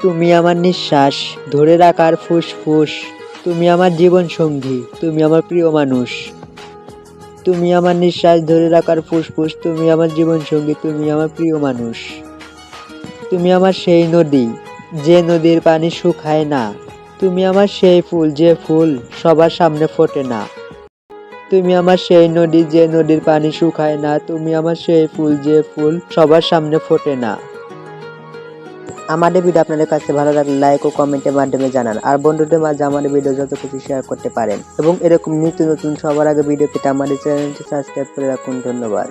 তুমি আমার নিঃশ্বাস ধরে রাখার ফুসফুস। তুমি আমার জীবন সঙ্গী, তুমি আমার প্রিয় মানুষ। তুমি আমার নিঃশ্বাস ধরে রাখার ফুসফুস, তুমি আমার জীবন সঙ্গী, তুমি আমার প্রিয় মানুষ। তুমি আমার সেই নদী, যে নদীর পানি শুকায় না। তুমি আমার সেই ফুল, যে ফুল সবার সামনে ফোটে না। তুমি আমার সেই নদী, যে নদীর পানি শুকায় না। তুমি আমার সেই ফুল, যে ফুল সবার সামনে ফোটে না। আমাদের ভিডিও আপনাদের কাছে ভালো লাগলে লাইক ও কমেন্টের মাধ্যমে জানান। আর বন্ধুদের মাঝে আমাদের ভিডিও যত খুশি শেয়ার করতে পারেন। এবং এরকম নিত্য নতুন সবার আগে ভিডিও পেতে আমাদের চ্যানেলটি সাবস্ক্রাইব করে রাখুন। ধন্যবাদ।